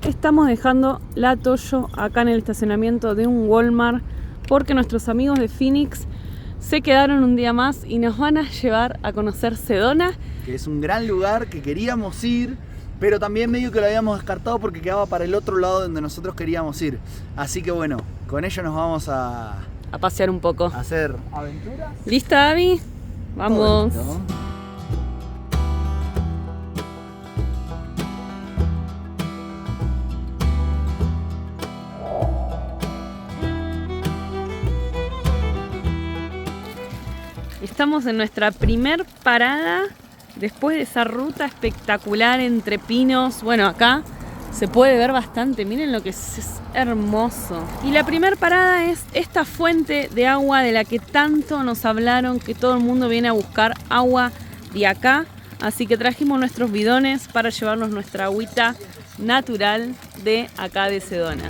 Estamos dejando la Toyo acá en el estacionamiento de un Walmart porque nuestros amigos de Phoenix se quedaron un día más y nos van a llevar a conocer Sedona. Que es un gran lugar que queríamos ir, pero también medio que lo habíamos descartado porque quedaba para el otro lado donde nosotros queríamos ir. Así que bueno, con ello nos vamos a pasear un poco. hacer aventuras. ¿Lista, Abby? Vamos. Estamos en nuestra primer parada después de esa ruta espectacular entre pinos. Bueno, acá se puede ver bastante, miren lo que es hermoso. Y la primer parada es esta fuente de agua de la que tanto nos hablaron, que todo el mundo viene a buscar agua de acá. Así que trajimos nuestros bidones para llevarnos nuestra agüita natural de acá de Sedona.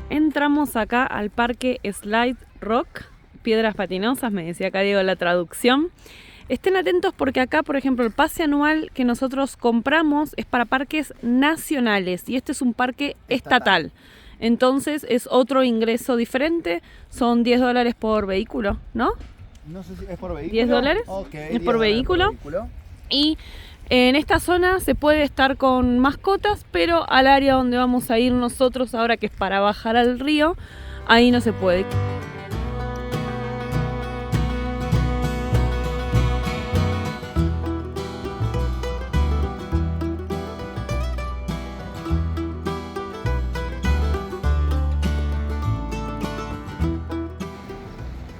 Entramos acá al parque Slide Rock, piedras patinosas, me decía acá Diego la traducción. Estén atentos porque acá, por ejemplo, el pase anual que nosotros compramos es para parques nacionales y este es un parque estatal. Entonces es otro ingreso diferente, son $10 por vehículo, ¿no? No sé si es por vehículo. $10 Okay, es por vehículo. Y en esta zona se puede estar con mascotas, pero al área donde vamos a ir nosotros ahora, que es para bajar al río, ahí no se puede.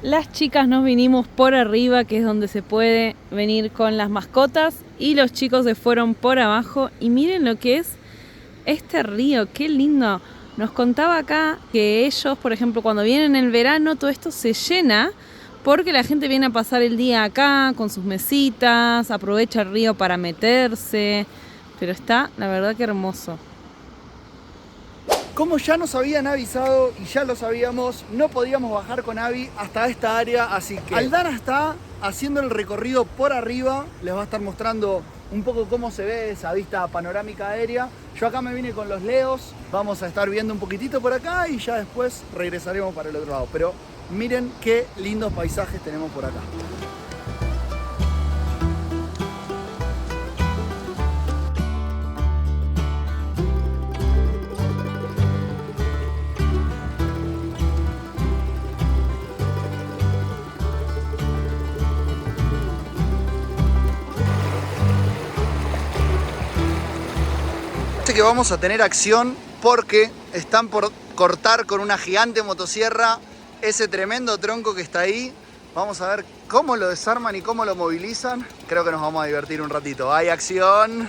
Las chicas nos vinimos por arriba, que es donde se puede venir con las mascotas, y los chicos se fueron por abajo. Y miren lo que es este río, qué lindo. Nos contaba acá que ellos, por ejemplo, cuando vienen en el verano, todo esto se llena porque la gente viene a pasar el día acá con sus mesitas, aprovecha el río para meterse, pero está, la verdad, que hermoso. Como ya nos habían avisado y ya lo sabíamos, no podíamos bajar con Abby hasta esta área, así que Aldana está haciendo el recorrido por arriba, les va a estar mostrando un poco cómo se ve esa vista panorámica aérea. Yo acá me vine con los Leos, vamos a estar viendo un poquitito por acá y ya después regresaremos para el otro lado. Pero miren qué lindos paisajes tenemos por acá. Que vamos a tener acción porque están por cortar con una gigante motosierra ese tremendo tronco que está ahí. Vamos a ver cómo lo desarman y cómo lo movilizan. Creo que nos vamos a divertir un ratito. ¡Hay acción!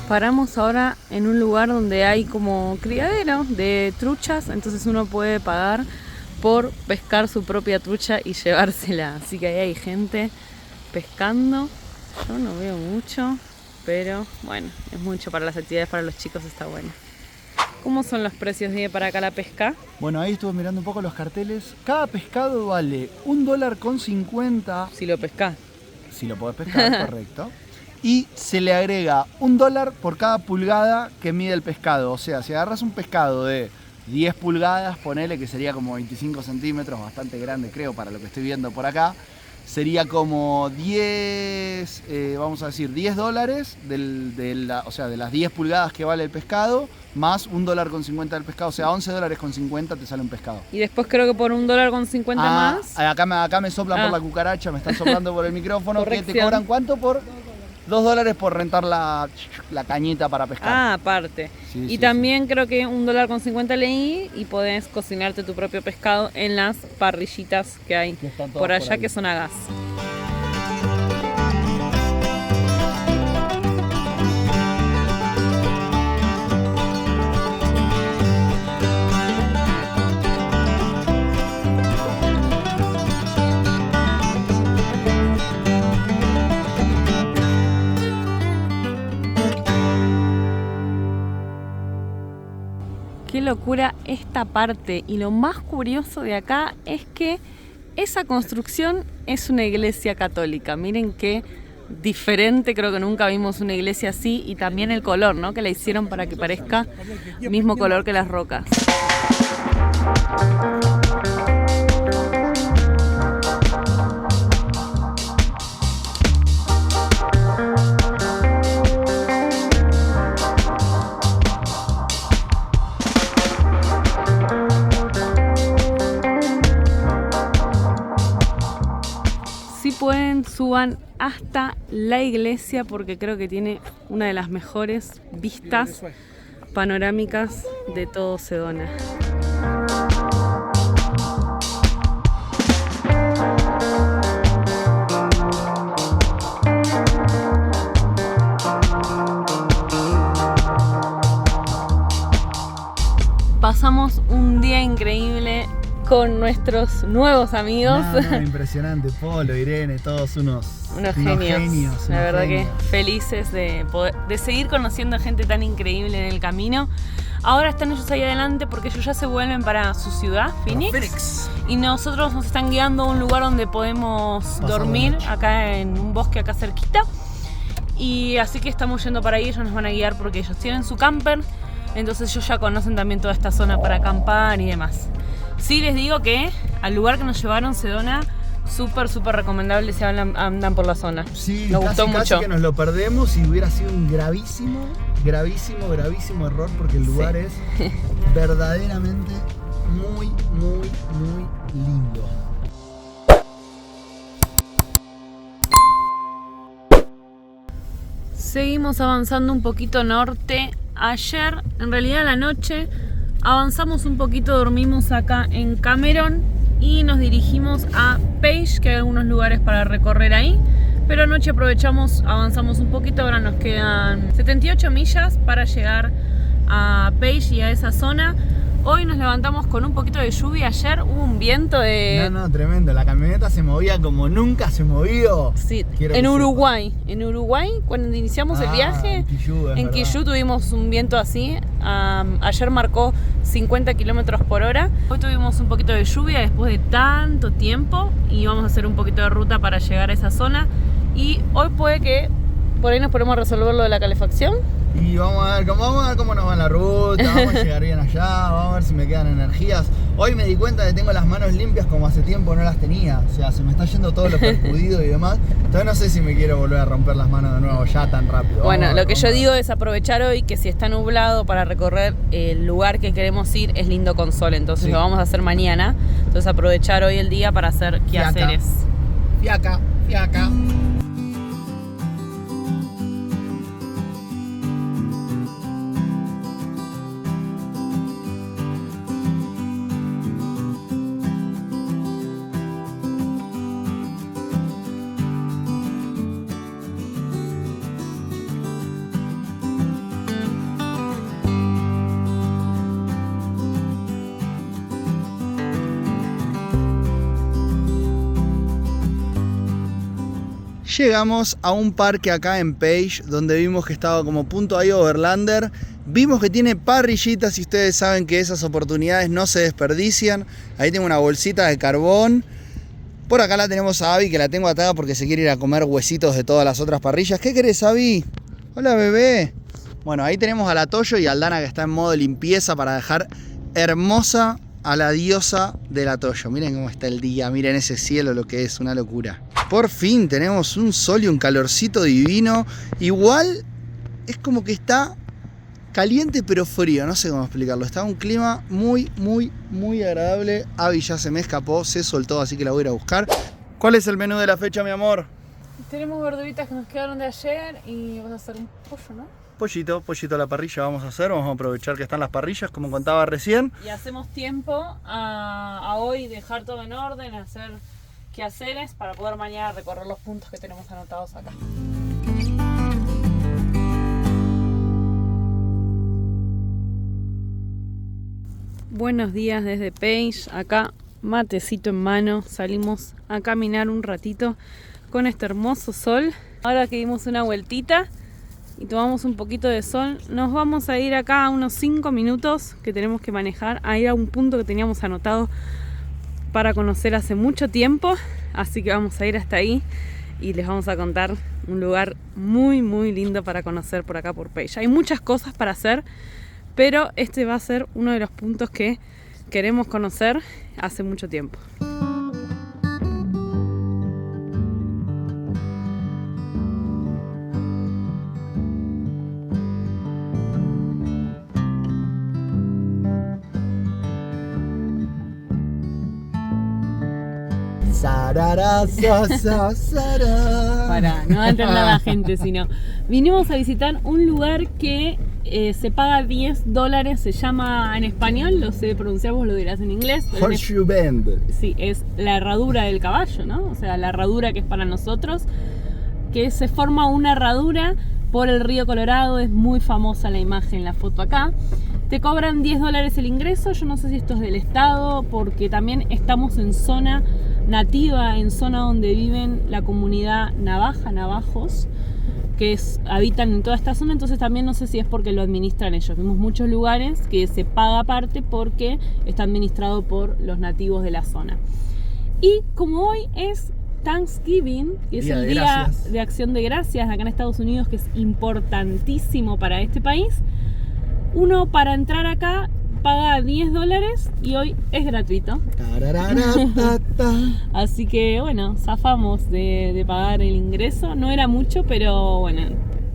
Paramos ahora en un lugar donde hay como criadero de truchas, entonces uno puede pagar por pescar su propia trucha y llevársela. Así que ahí hay gente pescando. Yo no veo mucho, pero bueno, es mucho para las actividades para los chicos, está bueno. ¿Cómo son los precios de para acá la pesca? Bueno, ahí estuve mirando un poco los carteles. Cada pescado vale $1.50. Si lo pescás. Si lo podés pescar, correcto. Y se le agrega $1 por cada pulgada que mide el pescado. O sea, si agarras un pescado de 10 pulgadas, ponele que sería como 25 centímetros, bastante grande creo para lo que estoy viendo por acá. sería como 10, vamos a decir, $10 o sea, de las 10 pulgadas que vale el pescado, más $1.50 del pescado, o sea, $11.50 te sale un pescado. Y después creo que por $1.50 más. Acá me soplan por la cucaracha, me están soplando por el micrófono. ¿Que te cobran cuánto? Por $2 por rentar la cañita para pescar. Ah, aparte. Sí, y también creo que $1.50 leí y podés cocinarte tu propio pescado en las parrillitas que hay por allá, que son a gas. Qué locura esta parte, y lo más curioso de acá es que esa construcción es una iglesia católica. Miren qué diferente, creo que nunca vimos una iglesia así, y también el color, ¿no? Que la hicieron para que parezca el mismo color que las rocas. Si pueden, suban hasta la iglesia porque creo que tiene una de las mejores vistas panorámicas de todo Sedona. Pasamos un día increíble con nuestros nuevos amigos. Impresionante, Polo, Irene, todos unos genios. La verdad que felices de seguir conociendo gente tan increíble en el camino. Ahora están ellos ahí adelante porque ellos ya se vuelven para su ciudad, Phoenix. Y nosotros nos están guiando a un lugar donde podemos dormir, acá en un bosque acá cerquita. Y así que estamos yendo para ahí, ellos nos van a guiar porque ellos tienen su camper. Entonces ellos ya conocen también toda esta zona para acampar y demás. Sí, les digo que al lugar que nos llevaron, Sedona, súper recomendable si andan por la zona. Sí, nos gustó mucho. Casi que nos lo perdemos y hubiera sido un gravísimo error porque el lugar es verdaderamente muy lindo. Seguimos avanzando un poquito norte. Ayer, en realidad a la noche, avanzamos un poquito, dormimos acá en Cameron y nos dirigimos a Page, que hay algunos lugares para recorrer ahí. Pero anoche aprovechamos, avanzamos un poquito, ahora nos quedan 78 millas para llegar a Page y a esa zona. Hoy nos levantamos con un poquito de lluvia, ayer hubo un viento de... No, tremendo, la camioneta se movía como nunca se movió. Sí, en Uruguay, cuando iniciamos el viaje, en Quillú tuvimos un viento así, ayer marcó 50 kilómetros por hora. Hoy tuvimos un poquito de lluvia después de tanto tiempo y vamos a hacer un poquito de ruta para llegar a esa zona. Y hoy puede que por ahí nos ponemos a resolver lo de la calefacción. Y vamos a ver cómo nos va la ruta, vamos a llegar bien allá, vamos a ver si me quedan energías. Hoy me di cuenta que tengo las manos limpias como hace tiempo no las tenía, o sea, se me está yendo todo lo percudido y demás. Entonces no sé si me quiero volver a romper las manos de nuevo ya tan rápido. Bueno, lo que yo digo es aprovechar hoy que si está nublado para recorrer el lugar que queremos ir es lindo con sol, entonces lo vamos a hacer mañana. Entonces aprovechar hoy el día para hacer quehaceres. Fiaca. Llegamos a un parque acá en Page, donde vimos que estaba como punto ahí Overlander. Vimos que tiene parrillitas y ustedes saben que esas oportunidades no se desperdician. Ahí tengo una bolsita de carbón. Por acá la tenemos a Abby, que la tengo atada porque se quiere ir a comer huesitos de todas las otras parrillas. ¿Qué querés, Abby? Hola, bebé. Bueno, ahí tenemos a la Toyo y a Aldana, que está en modo limpieza para dejar hermosa a la diosa de la Toyo. Miren cómo está el día, miren ese cielo, lo que es una locura. Por fin tenemos un sol y un calorcito divino. Igual es como que está caliente pero frío, no sé cómo explicarlo. Está un clima muy, muy, muy agradable. Abby ya se me escapó, se soltó, así que la voy a ir a buscar. ¿Cuál es el menú de la fecha, mi amor? Tenemos verduritas que nos quedaron de ayer y vas a hacer un pollo, ¿no? Pollito a la parrilla vamos a hacer. Vamos a aprovechar que están las parrillas, como contaba recién. Y hacemos tiempo a hoy dejar todo en orden, hacer quehaceres para poder mañana recorrer los puntos que tenemos anotados acá. Buenos días desde Page, acá matecito en mano, salimos a caminar un ratito con este hermoso sol. Ahora que dimos una vueltita y tomamos un poquito de sol, nos vamos a ir acá a unos 5 minutos que tenemos que manejar a ir a un punto que teníamos anotado para conocer hace mucho tiempo, así que vamos a ir hasta ahí y les vamos a contar un lugar muy muy lindo para conocer por acá por Page. Hay muchas cosas para hacer, pero este va a ser uno de los puntos que queremos conocer hace mucho tiempo. Para, no va a entender la gente, sino vinimos a visitar un lugar que se paga $10, se llama en español, lo sé pronunciar, vos lo dirás en inglés. Horseshoe Bend. Sí, es la herradura del caballo, ¿no? O sea, la herradura que es para nosotros, que se forma una herradura por el río Colorado, es muy famosa la imagen, la foto acá. Te cobran $10 el ingreso, yo no sé si esto es del estado, porque también estamos en zona nativa, en zona donde viven la comunidad navajos, que habitan en toda esta zona, entonces también no sé si es porque lo administran ellos. Vimos muchos lugares que se paga aparte porque está administrado por los nativos de la zona. Y como hoy es Thanksgiving, que es el Día de Acción de Gracias acá en Estados Unidos, que es importantísimo para este país, uno para entrar acá paga $10 y hoy es gratuito. Así que bueno, zafamos de pagar el ingreso. No era mucho, pero bueno,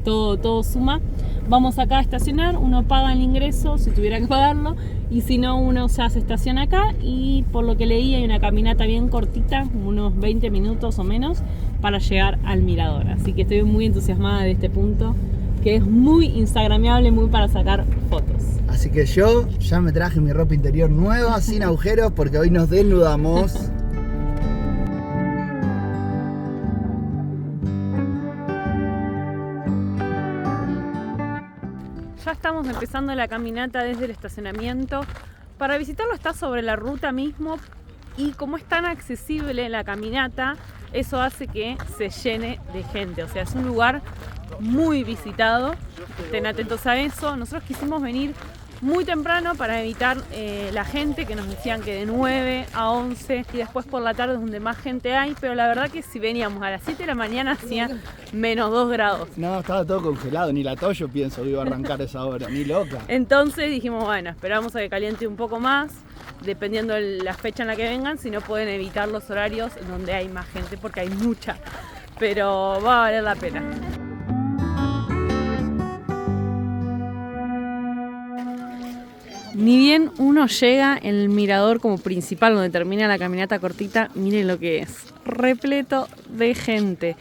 todo suma. Vamos acá a estacionar, uno paga el ingreso si tuviera que pagarlo, y si no, uno ya se estaciona acá, y por lo que leí hay una caminata bien cortita, unos 20 minutos o menos, para llegar al mirador. Así que estoy muy entusiasmada de este punto, que es muy instagrameable, muy para sacar fotos. Así que yo ya me traje mi ropa interior nueva, sin agujeros, porque hoy nos desnudamos. Ya estamos empezando la caminata desde el estacionamiento. Para visitarlo está sobre la ruta mismo, y como es tan accesible la caminata, eso hace que se llene de gente. O sea, es un lugar muy visitado. Estén atentos a eso. Nosotros quisimos venir muy temprano para evitar la gente, que nos decían que de 9 a 11 y después por la tarde es donde más gente hay, pero la verdad que si veníamos a las 7 de la mañana hacía menos 2 grados. No, estaba todo congelado, ni la Toyo pienso que iba a arrancar esa hora, ni loca. Entonces dijimos, bueno, esperamos a que caliente un poco más, dependiendo de la fecha en la que vengan, si no pueden evitar los horarios donde hay más gente, porque hay mucha, pero va a valer la pena. Ni bien uno llega en el mirador como principal, donde termina la caminata cortita, miren lo que es, repleto de gente.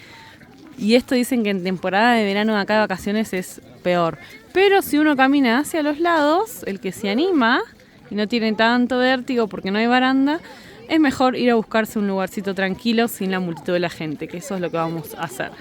Y esto dicen que en temporada de verano acá de vacaciones es peor. Pero si uno camina hacia los lados, el que se anima y no tiene tanto vértigo porque no hay baranda, es mejor ir a buscarse un lugarcito tranquilo sin la multitud de la gente, que eso es lo que vamos a hacer.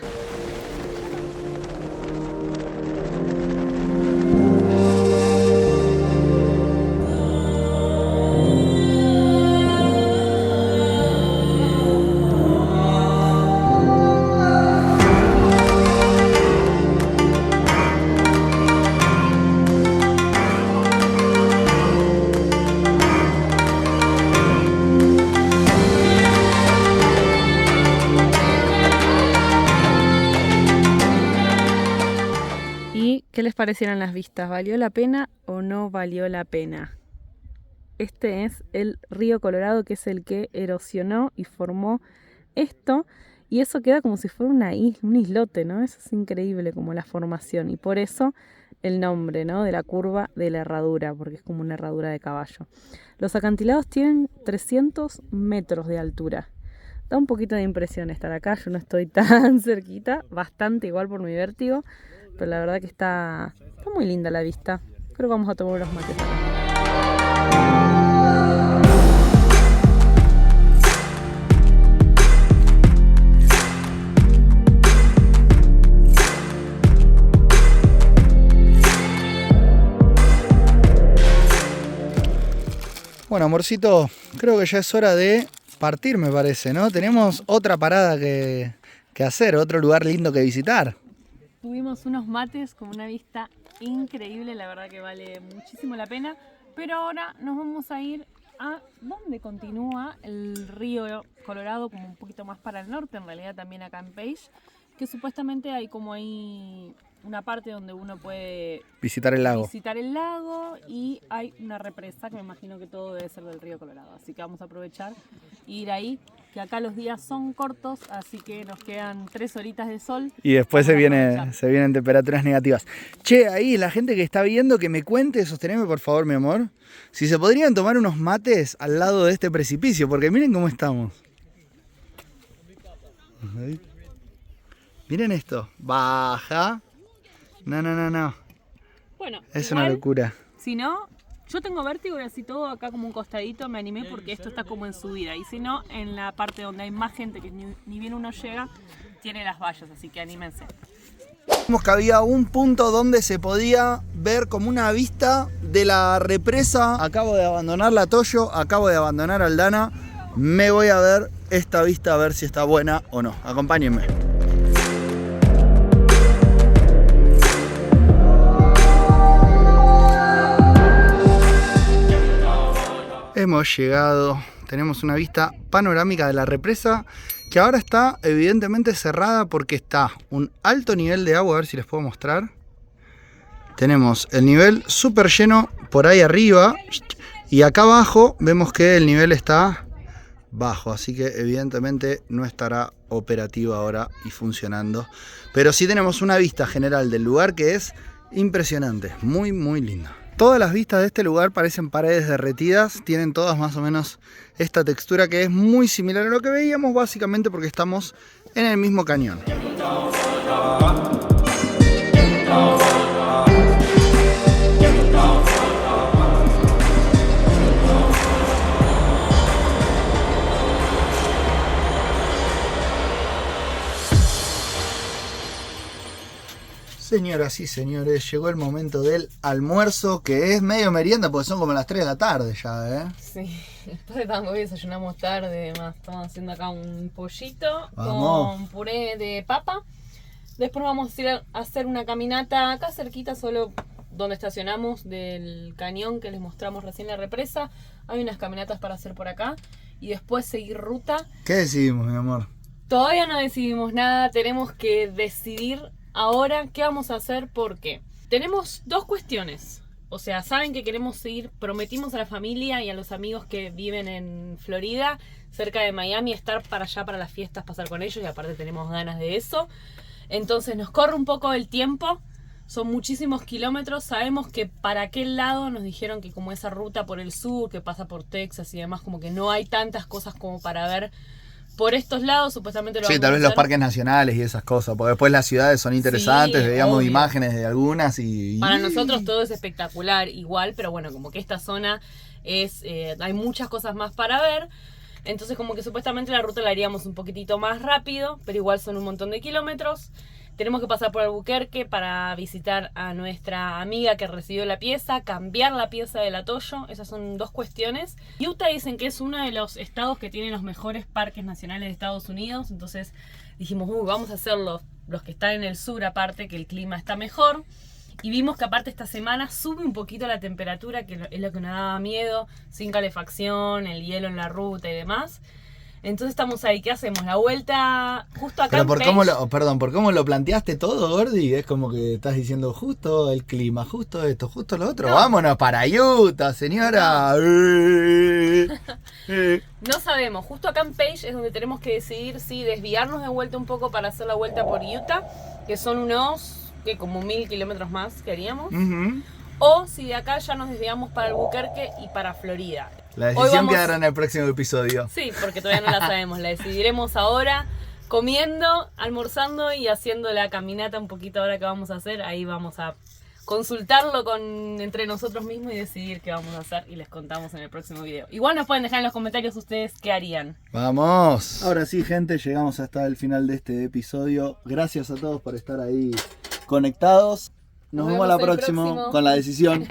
¿Qué les parecieron las vistas? ¿Valió la pena o no valió la pena? Este es el río Colorado, que es el que erosionó y formó esto. y eso queda como si fuera una isla, un islote, ¿no? Eso es increíble como la formación, y por eso el nombre, ¿no? De la curva de la herradura, porque es como una herradura de caballo. Los acantilados tienen 300 metros de altura. Da un poquito de impresión estar acá, yo no estoy tan cerquita, bastante igual por mi vértigo, pero la verdad que está muy linda la vista. Creo que vamos a tomar unos mates acá. Bueno, amorcito, creo que ya es hora de partir, me parece, ¿no? Tenemos otra parada que hacer, otro lugar lindo que visitar. Tuvimos unos mates con una vista increíble, la verdad que vale muchísimo la pena. Pero ahora nos vamos a ir a donde continúa el río Colorado, como un poquito más para el norte, en realidad también acá en Page, que supuestamente hay como ahí una parte donde uno puede visitar el lago y hay una represa que me imagino que todo debe ser del río Colorado. Así que vamos a aprovechar e ir ahí, que acá los días son cortos, así que nos quedan 3 horitas de sol. Y después se vienen temperaturas negativas. Che, ahí la gente que está viendo, que me cuente, sosteneme por favor, mi amor, si se podrían tomar unos mates al lado de este precipicio, porque miren cómo estamos. Miren esto, baja. No. Bueno, es igual, una locura. Si no, yo tengo vértigo y así todo acá como un costadito me animé porque esto está como en subida. Y si no, en la parte donde hay más gente que ni bien uno llega, tiene las vallas, así que anímense. Vimos que había un punto donde se podía ver como una vista de la represa. Acabo de abandonar la Toyo, acabo de abandonar Aldana. Me voy a ver esta vista a ver si está buena o no. Acompáñenme. Hemos llegado, tenemos una vista panorámica de la represa que ahora está evidentemente cerrada porque está un alto nivel de agua, a ver si les puedo mostrar. Tenemos el nivel súper lleno por ahí arriba y acá abajo vemos que el nivel está bajo, así que evidentemente no estará operativa ahora y funcionando. Pero sí tenemos una vista general del lugar que es impresionante, muy linda. Todas las vistas de este lugar parecen paredes derretidas, tienen todas más o menos esta textura que es muy similar a lo que veíamos, básicamente porque estamos en el mismo cañón. Señoras y señores, llegó el momento del almuerzo, que es medio merienda porque son como las 3 de la tarde ya, ¿eh? Sí, después de tanto que desayunamos tarde, más estamos haciendo acá un pollito con puré de papa. Después vamos a ir a hacer una caminata acá cerquita, solo donde estacionamos del cañón que les mostramos recién la represa. Hay unas caminatas para hacer por acá y después seguir ruta. ¿Qué decidimos, mi amor? Todavía no decidimos nada, tenemos que decidir ahora qué vamos a hacer porque tenemos 2 cuestiones. O sea, saben que queremos ir, prometimos a la familia y a los amigos que viven en Florida, cerca de Miami, estar para allá para las fiestas, pasar con ellos, y aparte tenemos ganas de eso. Entonces nos corre un poco el tiempo, son muchísimos kilómetros, sabemos que para aquel lado nos dijeron que como esa ruta por el sur, que pasa por Texas y demás, como que no hay tantas cosas como para ver por estos lados, supuestamente lo vamos a hacer. Sí, tal vez los parques nacionales y esas cosas, porque después las ciudades son interesantes, sí, veíamos obvio. Imágenes de algunas y... Para nosotros todo es espectacular igual, pero bueno, como que esta zona es hay muchas cosas más para ver, entonces como que supuestamente la ruta la haríamos un poquitito más rápido, pero igual son un montón de kilómetros. Tenemos que pasar por Albuquerque para visitar a nuestra amiga que recibió la pieza, cambiar la pieza de la Toyo. Esas son 2 cuestiones. Utah dicen que es uno de los estados que tiene los mejores parques nacionales de Estados Unidos. Entonces dijimos, vamos a hacer los que están en el sur, aparte que el clima está mejor. Y vimos que aparte esta semana sube un poquito la temperatura, que es lo que nos daba miedo, sin calefacción, el hielo en la ruta y demás. Entonces estamos ahí, ¿qué hacemos? La vuelta justo acá Pero en por cómo lo planteaste todo, Gordi, es como que estás diciendo justo el clima, justo esto, justo lo otro. No. Vámonos para Utah, señora. No sabemos, justo acá en Page es donde tenemos que decidir si desviarnos de vuelta un poco para hacer la vuelta por Utah, que son unos, que como 1000 kilómetros más que haríamos, o si de acá ya nos desviamos para Albuquerque y para Florida. La decisión quedará en el próximo episodio. Sí, porque todavía no la sabemos, la decidiremos ahora, comiendo, almorzando y haciendo la caminata un poquito ahora que vamos a hacer. Ahí vamos a consultarlo entre nosotros mismos y decidir qué vamos a hacer y les contamos en el próximo video. Igual nos pueden dejar en los comentarios ustedes qué harían. ¡Vamos! Ahora sí, gente, llegamos hasta el final de este episodio. Gracias a todos por estar ahí conectados. Nos vemos la próxima con la decisión.